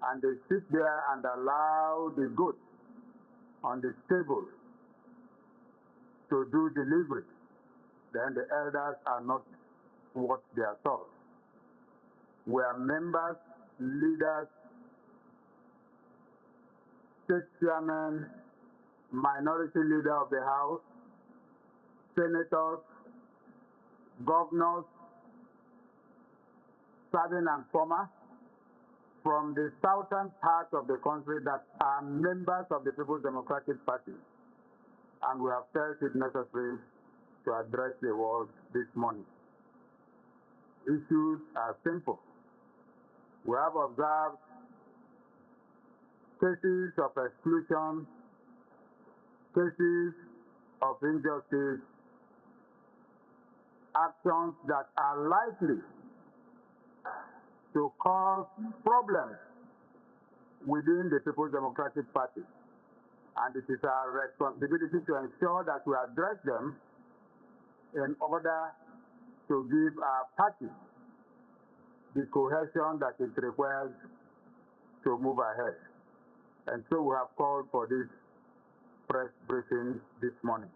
and they sit there and allow the goats on the stable to do delivery, then the elders are not what they are taught. We are members, leaders, state chairman, minority leader of the House, senators, governors, serving and former, from the southern part of the country that are members of the People's Democratic Party. And we have felt it necessary to address the world this morning. Issues are simple. We have observed cases of exclusion, cases of injustice, actions that are likely to cause problems within the People's Democratic Party. And it is our responsibility to ensure that we address them in order to give our party the cohesion that it requires to move ahead. And so we have called for this press briefing this morning.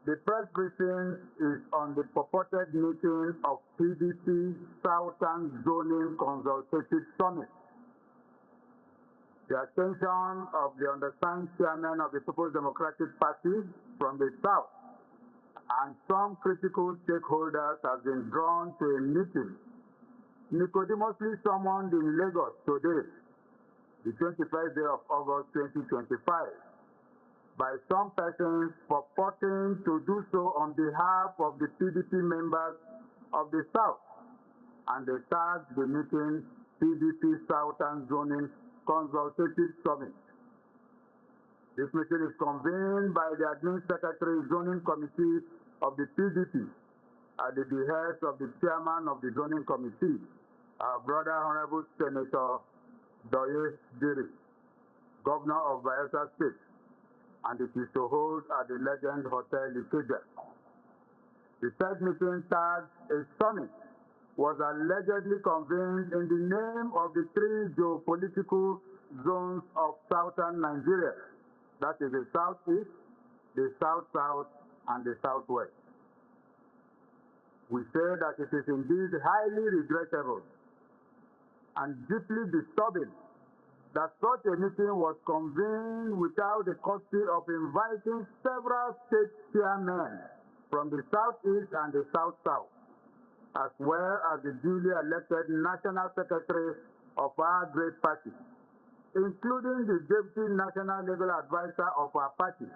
The press briefing is on the purported meeting of PDP Southern Zoning Consultative Summit. The attention of the undersigned chairman of the People's Democratic Party from the South and some critical stakeholders have been drawn to a meeting Nicodemously summoned in Lagos today, the 21st day of August 2025, by some persons purporting to do so on behalf of the PDP members of the South, and they tagged the meeting PDP Southern Zoning Consultative Summit. This meeting is convened by the Admin Secretary Zoning Committee of the PDP at the behest of the Chairman of the Zoning Committee, our brother Honorable Senator Doye Diri, Governor of Bayelsa State, and it is to hold at the Legend Hotel Ikeja. The third meeting, tagged a summit, was allegedly convened in the name of the three geopolitical zones of southern Nigeria, that is the Southeast, the South-South, and the Southwest. We say that it is indeed highly regrettable and deeply disturbing that such a meeting was convened without the courtesy of inviting several state chairmen from the Southeast and the South-South, as well as the duly elected National Secretary of our great party, including the Deputy National Legal Advisor of our party,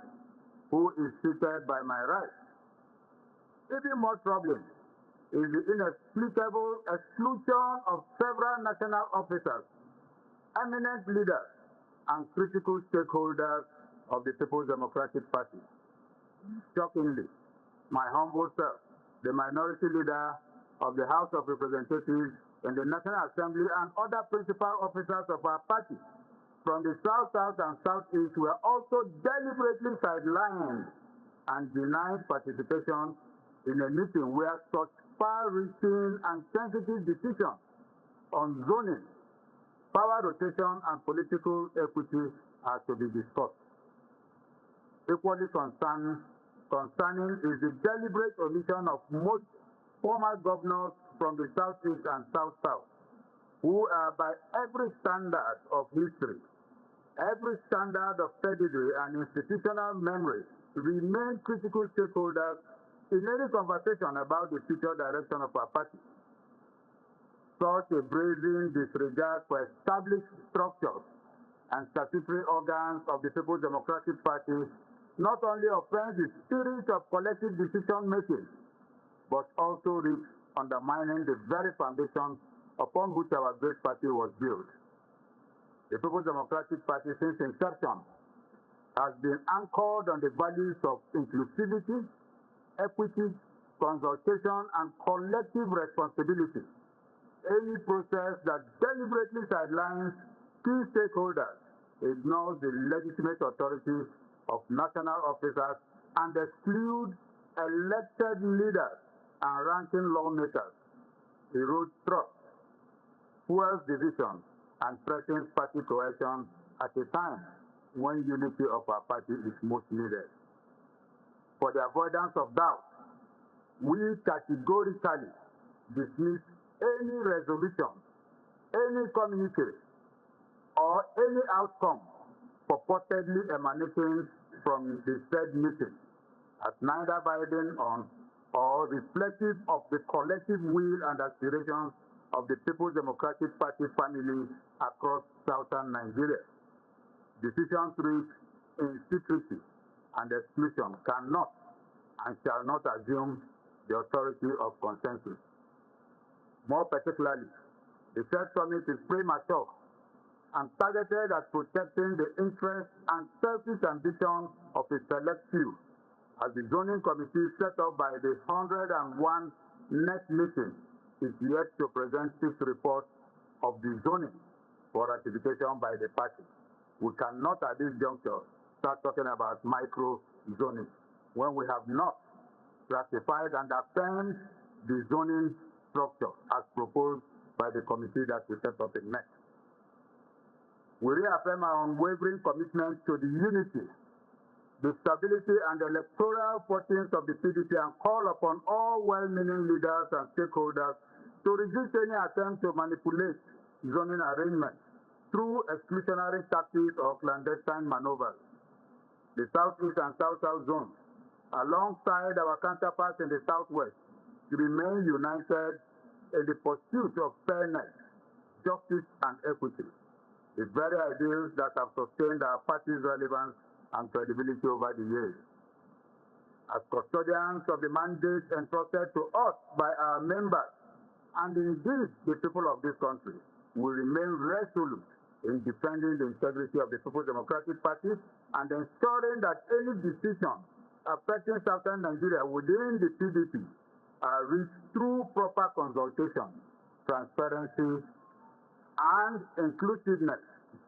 who is seated by my right. Even more troubling is the inexplicable exclusion of several national officers, eminent leaders, and critical stakeholders of the People's Democratic Party. Shockingly, my humble self, the minority leader of the House of Representatives in the National Assembly, and other principal officers of our party from the South-South and Southeast were also deliberately sidelined and denied participation in a meeting where such far-reaching and sensitive decisions on zoning, power rotation, and political equity are to be discussed. Equally concerning is the deliberate omission of most former governors from the Southeast and South-South, who are by every standard of history, every standard of pedigree and institutional memory, remain critical stakeholders in any conversation about the future direction of our party. Such a brazen disregard for established structures and statutory organs of the People's Democratic Party not only offends the spirit of collective decision-making, but also risks undermining the very foundation upon which our great party was built. The People's Democratic Party, since inception, has been anchored on the values of inclusivity, equity, consultation, and collective responsibility. Any process that deliberately sidelines key stakeholders ignores the legitimate authority of national officers and excludes elected leaders and ranking lawmakers, erodes trust, fuels division, and threatens party cohesion at a time when unity of our party is most needed. For the avoidance of doubt, we categorically dismiss any resolution, any communique, or any outcome purportedly emanating from the said meeting as neither binding on or reflective of the collective will and aspirations of the People's Democratic Party family across southern Nigeria. Decisions reached in secrecy and exclusion cannot and shall not assume the authority of consensus. More particularly, the said summit is premature and targeted at protecting the interests and selfish ambition of a select few, as the zoning committee set up by the 101 next meeting is yet to present 6 reports of the zoning for ratification by the party. We cannot at this juncture start talking about micro zoning when we have not ratified and affirmed the zoning structure as proposed by the committee that we set up in next. We reaffirm our unwavering commitment to the unity, the stability, and electoral fortunes of the PDP and call upon all well-meaning leaders and stakeholders to resist any attempt to manipulate zoning arrangements through exclusionary tactics or clandestine maneuvers. The Southeast and South-South zones, alongside our counterparts in the Southwest, remain united in the pursuit of fairness, justice, and equity, the very ideals that have sustained our party's relevance and credibility over the years. As custodians of the mandate entrusted to us by our members, and indeed the people of this country, we remain resolute in defending the integrity of the People's Democratic Party and ensuring that any decision affecting southern Nigeria within the PDP are reached through proper consultation, transparency, and inclusiveness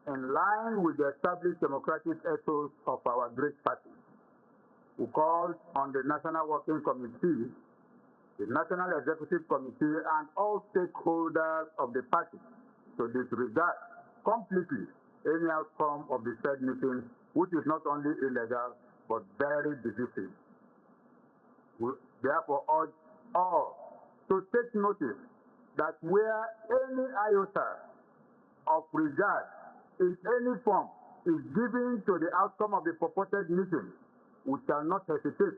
in line with the established democratic ethos of our great party. We call on the National Working Committee, the National Executive Committee, and all stakeholders of the party to disregard completely any outcome of the said meeting, which is not only illegal but very divisive. We therefore urge all to take notice that where any iota of regard in any form is given to the outcome of the purported meeting, we shall not hesitate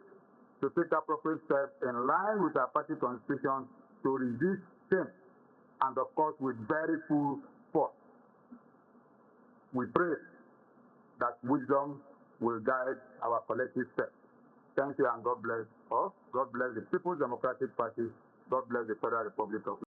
to take appropriate steps in line with our party constitution to resist same, and of course with very full force. We pray that wisdom will guide our collective steps. Thank you, and God bless us. God bless the People's Democratic Party. God bless the Federal Republic of